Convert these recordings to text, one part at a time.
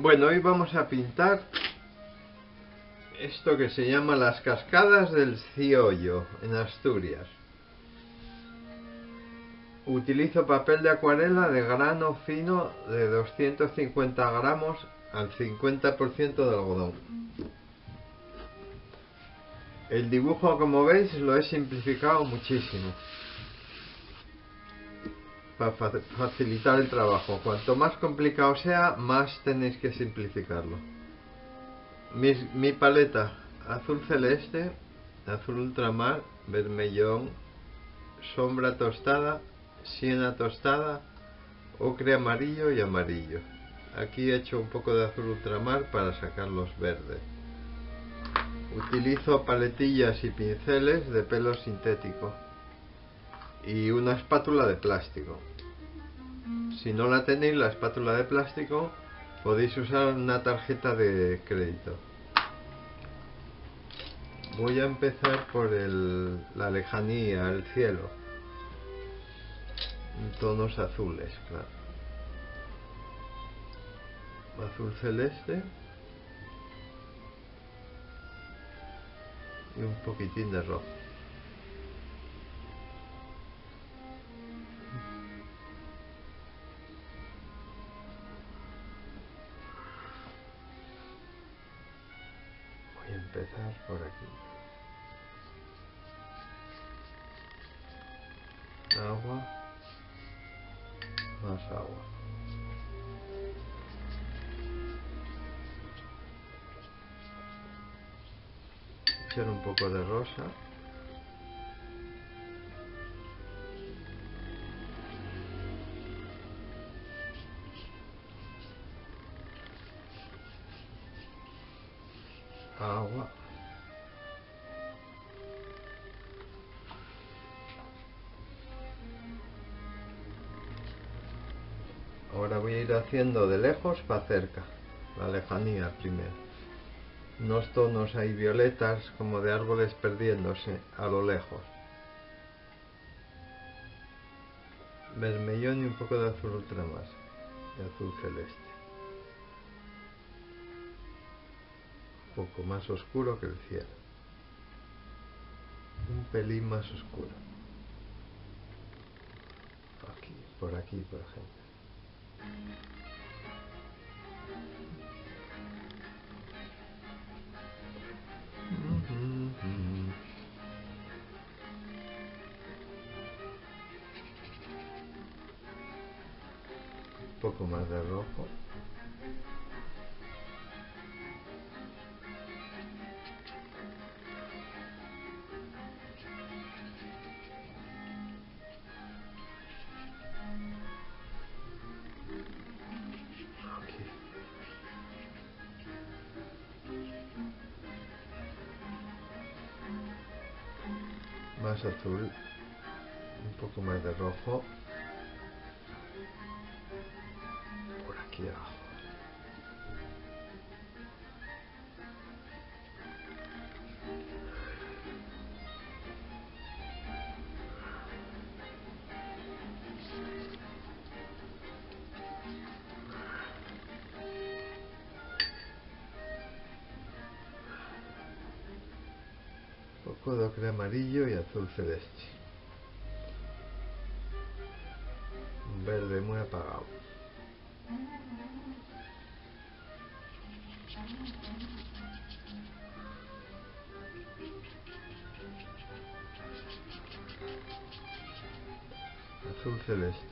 Bueno, hoy vamos a pintar esto que se llama las cascadas del Ciollo, en Asturias. Utilizo papel de acuarela de grano fino de 250 gramos al 50% de algodón. El dibujo, como veis, lo he simplificado muchísimo para facilitar el trabajo. Cuanto más complicado sea, más tenéis que simplificarlo. Mi paleta: azul celeste, azul ultramar, vermellón, sombra tostada, siena tostada, ocre amarillo y amarillo. Aquí he hecho un poco de azul ultramar para sacar los verdes. Utilizo paletillas y pinceles de pelo sintético y una espátula de plástico. Si no la tenéis, la espátula de plástico, podéis usar una tarjeta de crédito. Voy a empezar por la lejanía, el cielo, en tonos azules, claro. Azul celeste y un poquitín de rojo. Voy a empezar por aquí. Agua, más agua. Echar un poco de rosa. Agua. Ahora voy a ir haciendo de lejos para cerca, la lejanía primero. Unos tonos ahí violetas, como de árboles perdiéndose a lo lejos. Vermellón y un poco de azul ultramar y azul celeste. Un poco más oscuro que el cielo. Un pelín más oscuro. Aquí, por ejemplo. Un poco más de rojo. Aquí. Más azul. Un poco más de rojo. Por aquí abajo. Un poco de ocre amarillo y azul celeste. Un verde muy apagado. Azul celeste.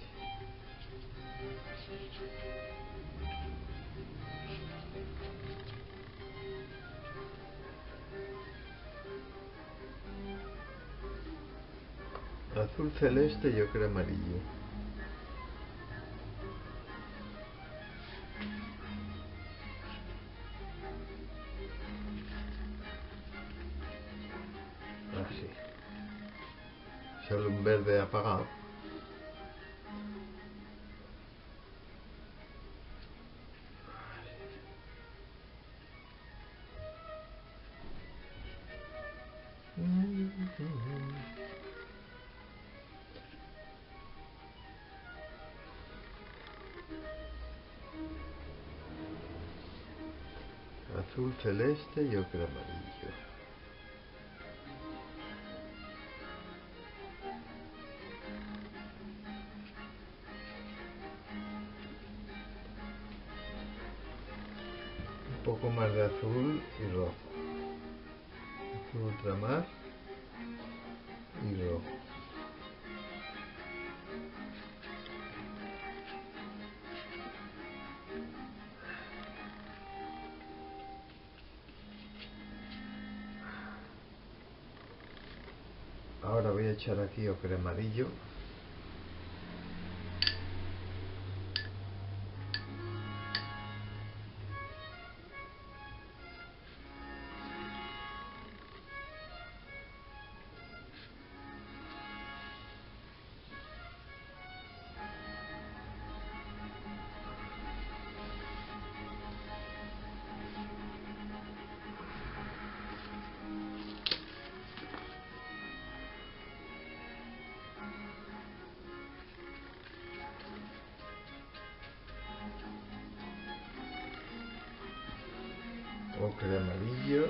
Azul celeste y ocre amarillo. Así. Solo un verde apagado. azul celeste y ocre amarillo. Un poco más de azul y rojo. Azul ultramar y rojo. Ahora voy a echar aquí ocre amarillo. Ocre amarillo.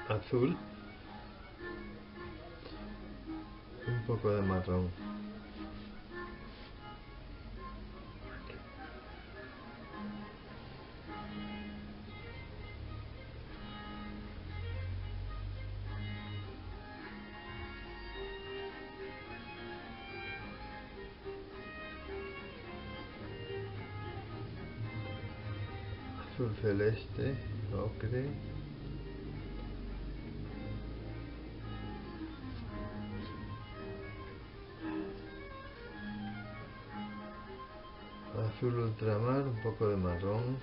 Azul. Un poco de marrón. Azul celeste, ocre. Azul ultramar, un poco de marrón.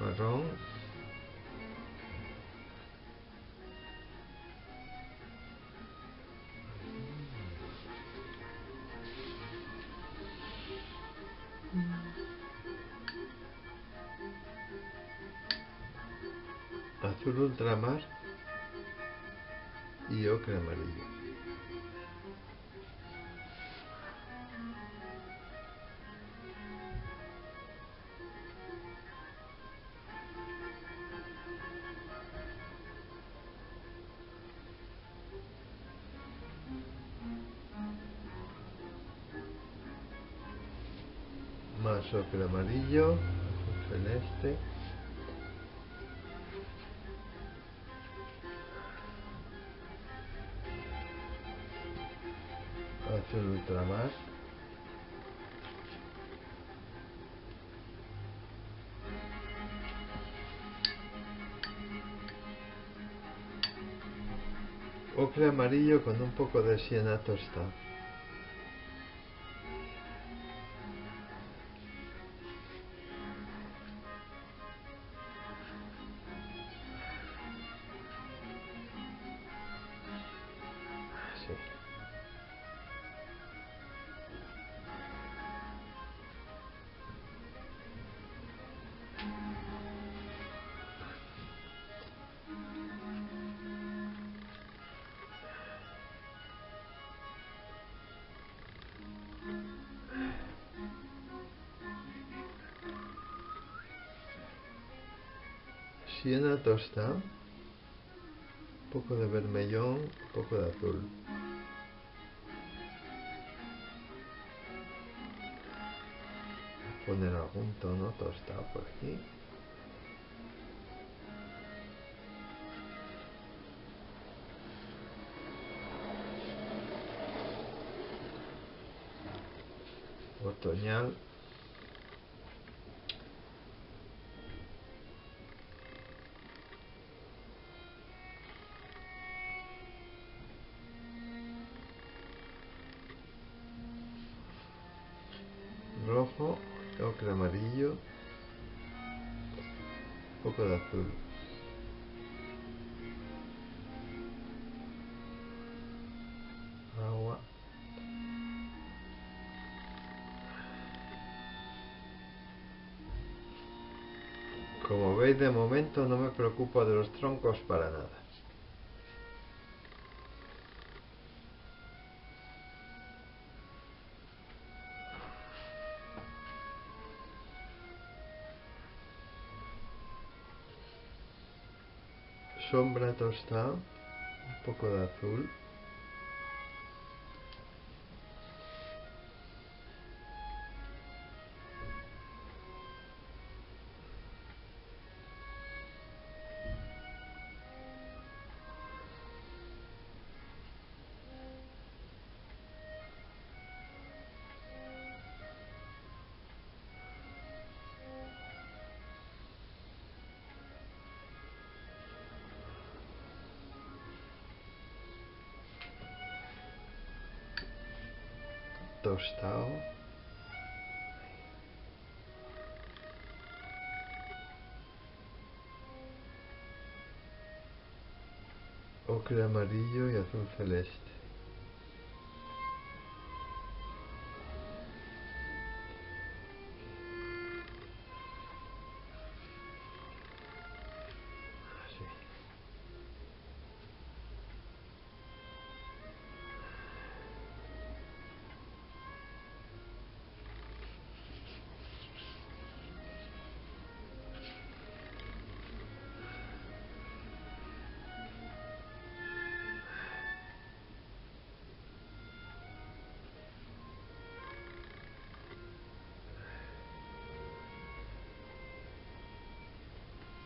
Marrón. Azul ultramar y ocre amarillo. Más ocre amarillo, azul celeste. Azul ultramar. Ocre amarillo con un poco de siena tostada. Sí. Siena tostada, un poco de vermellón, un poco de azul. Poner algún tono tostado por aquí. Otoñal. rojo, ocre amarillo, un poco de azul. Agua. Como veis, de momento no me preocupo de los troncos para nada. Sombra tostada, un poco de azul. Tostado. Ocre amarillo y azul celeste. Así.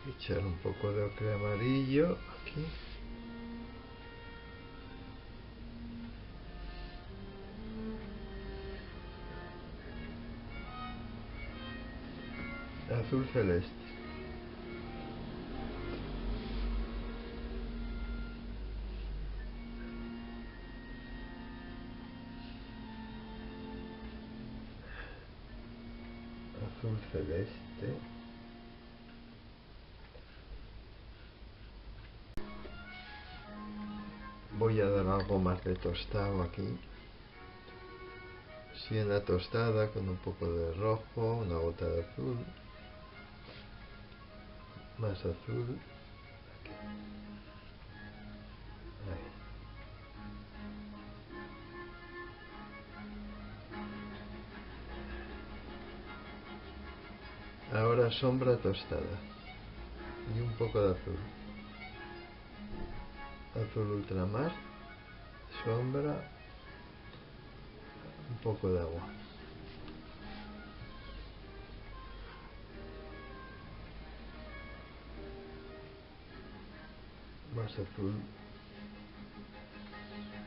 Echar un poco de ocre amarillo aquí. Azul celeste. Azul celeste. Voy a dar algo más de tostado aquí. Siena tostada con un poco de rojo, una gota de azul. Más azul. Ahí. Ahora sombra tostada. Y un poco de azul. Azul ultramar. Sombra. Un poco de agua. Más azul.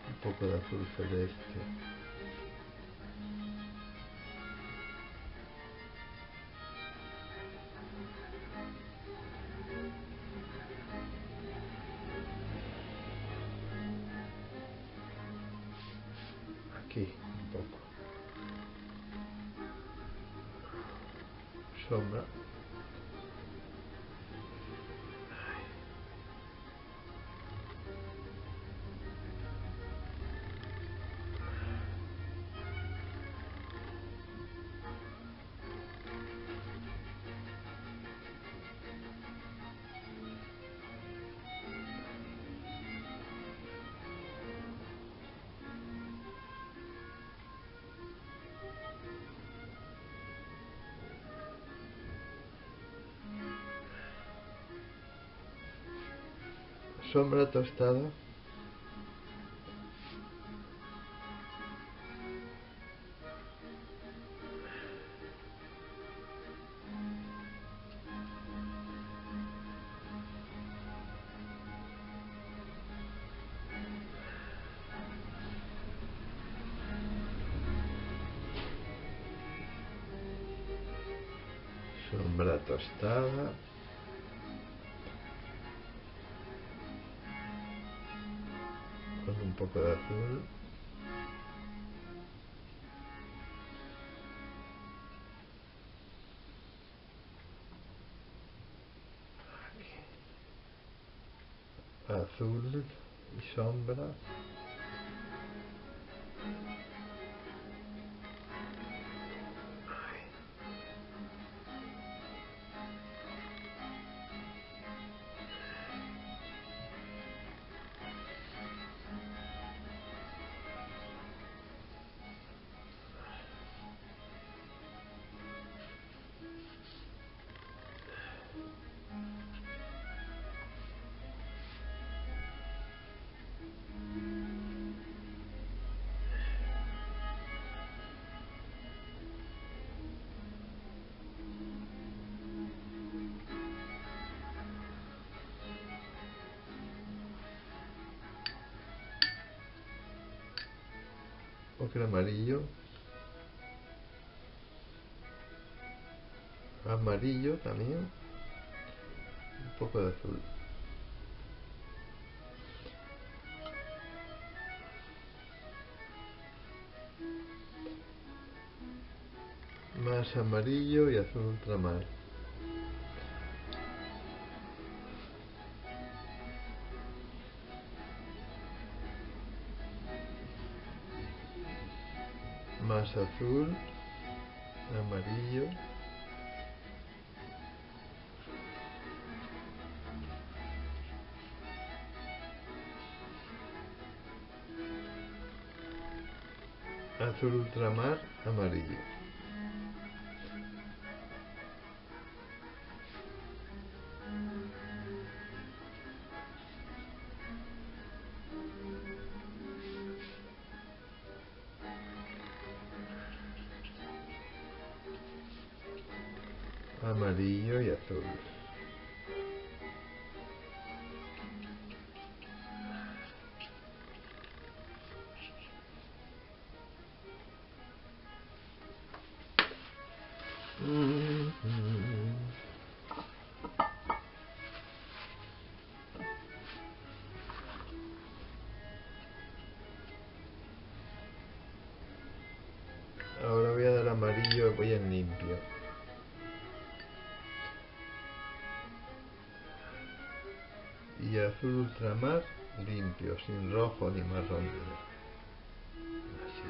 Un poco de azul celeste. Aquí un poco. Sombra. Sombra tostada. Sombra tostada. Con un poco de azul. azul y sombra. Ocre amarillo, amarillo también, un poco de azul, más amarillo y azul ultramar, más azul, amarillo, azul ultramar, amarillo. Amarillo y azul. Ahora voy a dar amarillo y voy en limpio. Y azul ultramar limpio, sin rojo ni marrón. Así.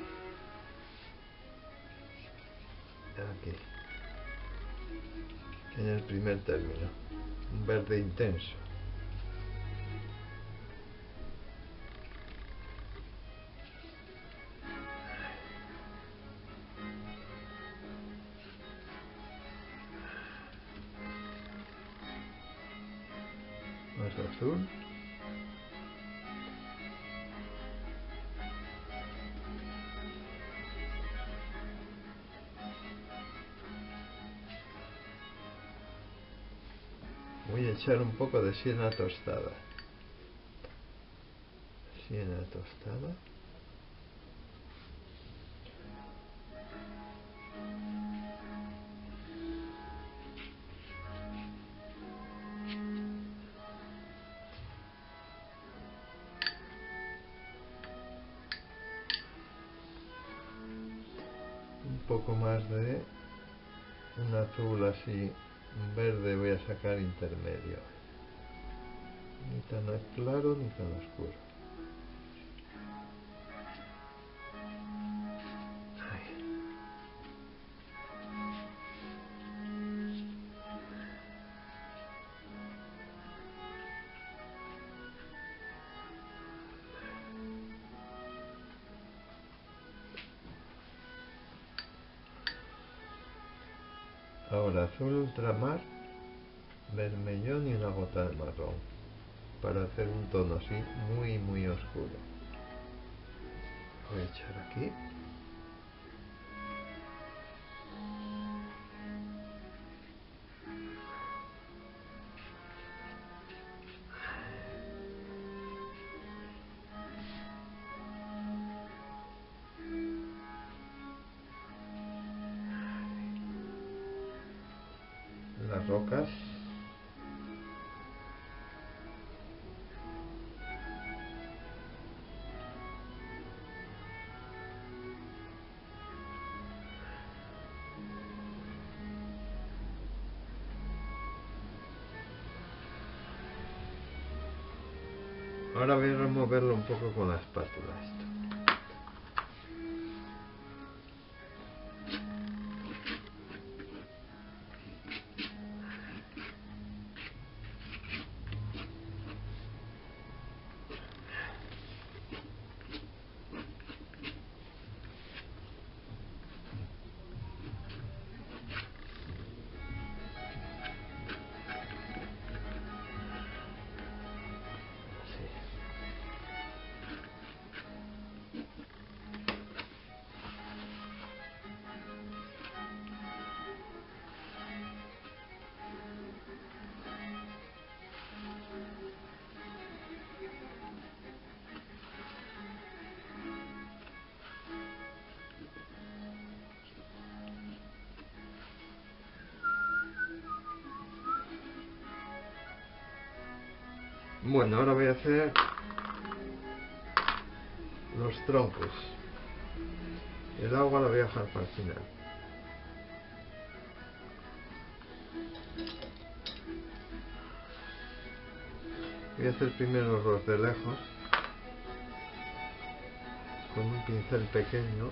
Aquí. En el primer término. Un verde intenso. Más azul. Voy a echar un poco de siena tostada. Siena tostada. Un poco más de un azul así, un verde voy a sacar intermedio. Ni tan claro ni tan oscuro. Ahora azul ultramar, vermellón y una gota de marrón, para hacer un tono así muy oscuro. Voy a echar aquí. Las rocas. Ahora voy a removerlo un poco con la espátula esto. Bueno, ahora voy a hacer los troncos. El agua la voy a dejar para el final. Voy a hacer primero los de lejos con un pincel pequeño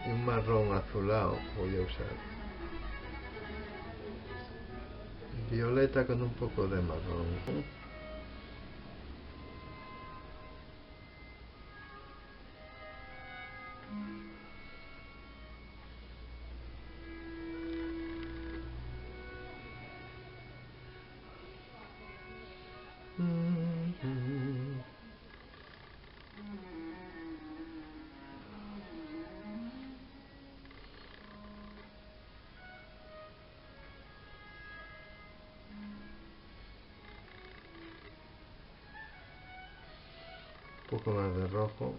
y un marrón azulado voy a usar. Violeta con un poco de marrón. Un poco más de rojo.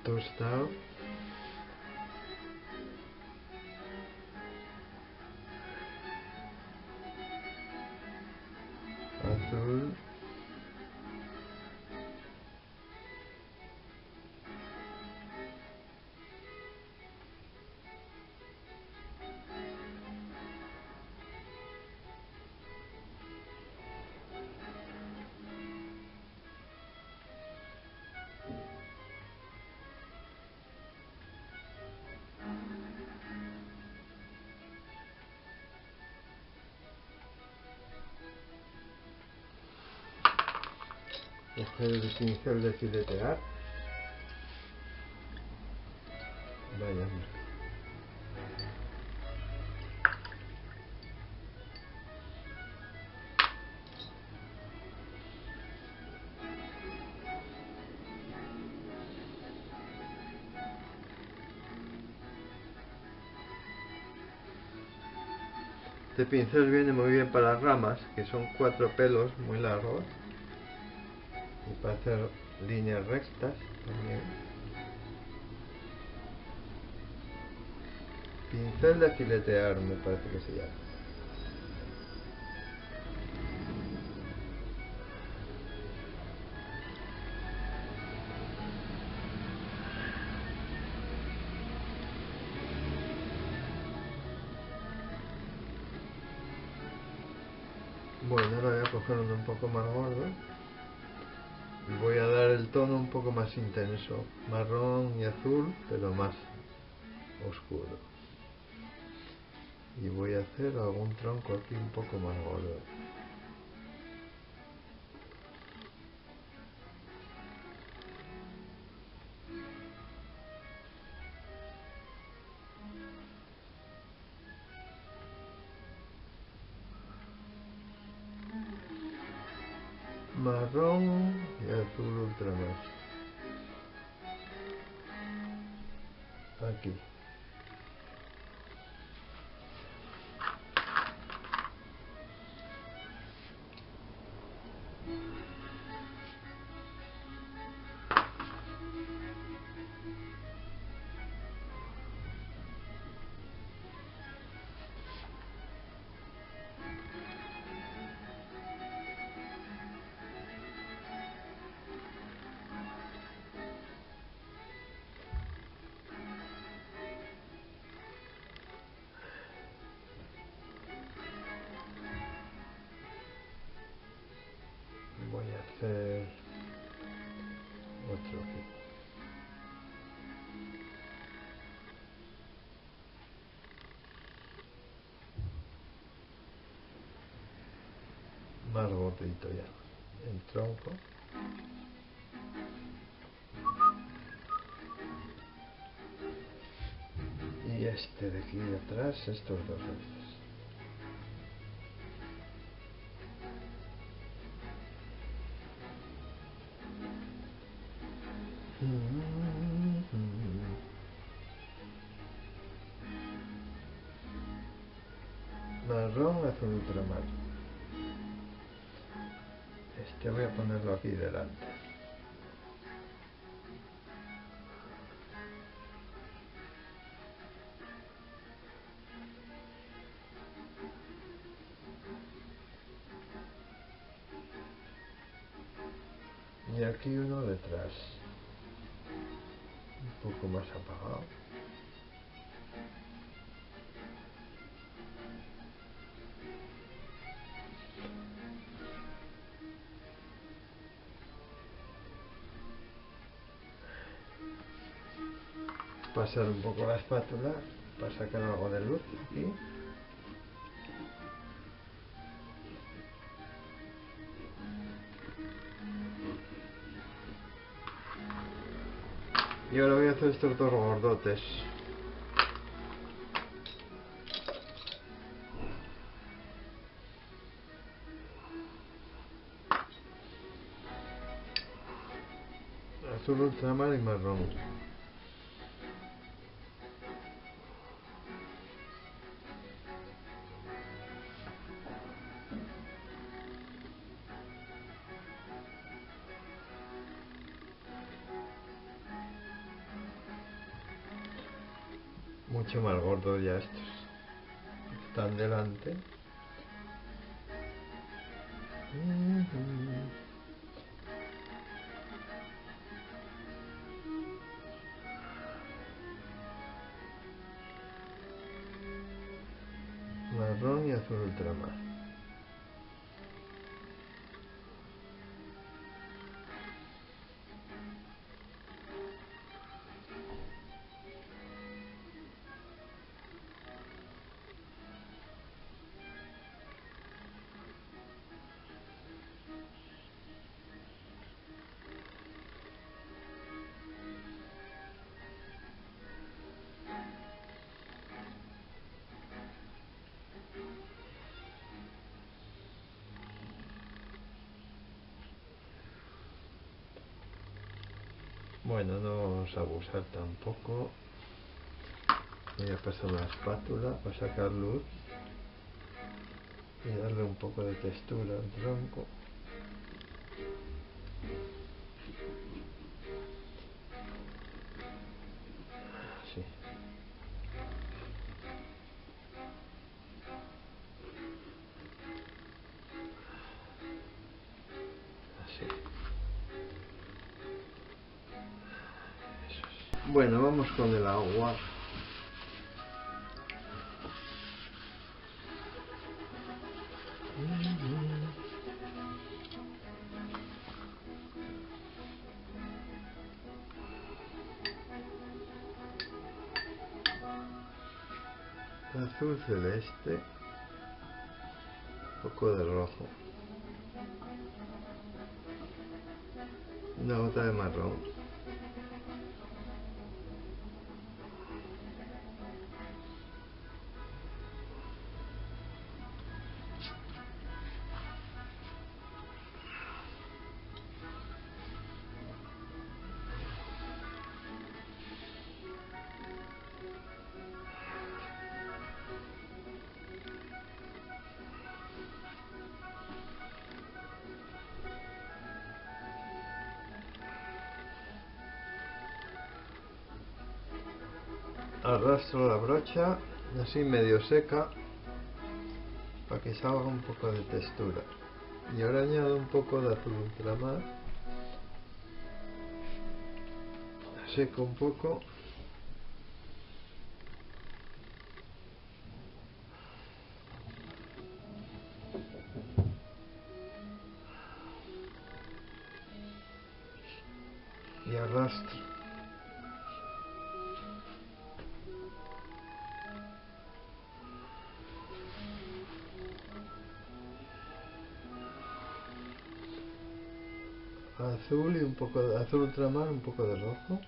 Tostado. Azul. Coger el pincel de filetear. Vaya. Este pincel viene muy bien para las ramas, que son 4 pelos muy largos, y para hacer líneas rectas también. Pincel de filetear me parece que se llama. Bueno, ahora voy a coger uno un poco más gordo y voy a dar el tono un poco más intenso, marrón y azul, pero más oscuro. Y voy a hacer algún tronco aquí un poco más gordo. Marrón y azul ultramar. Aquí. más gordito ya el tronco. Y este de aquí de atrás, estos dos verdes. Marrón, azul ultramar. Este voy a ponerlo aquí delante. Y aquí uno detrás, un poco más apagado. Pasar un poco la espátula para sacar algo de luz aquí. Y ahora voy a hacer estos dos gordotes. Azul ultramar y marrón. Mucho más gordos ya estos. Están delante. Marrón y azul ultramar. Bueno, no vamos a abusar tampoco. Voy a pasar la espátula para sacar luz y darle un poco de textura al tronco. Así. Así. Eso es. Bueno, vamos con el agua. Azul celeste, un poco de rojo, una gota de marrón. Arrastro la brocha así medio seca para que salga un poco de textura. Y ahora añado un poco de azul ultramar. Seco un poco. Y arrastro. azul y un poco de azul ultramar, un poco de rojo.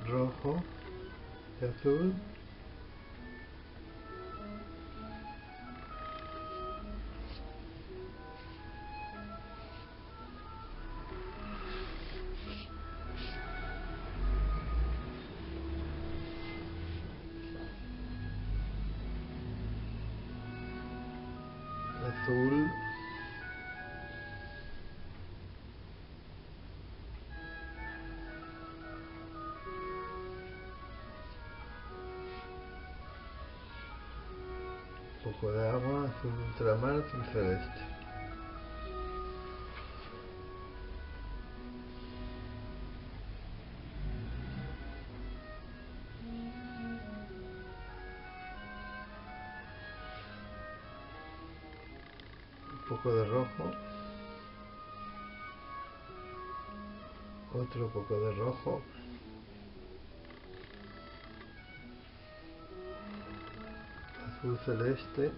Rojo y azul. Azul. Un poco de agua, azul ultramar, azul celeste. Un poco de rojo. Otro poco de rojo. Azul celeste.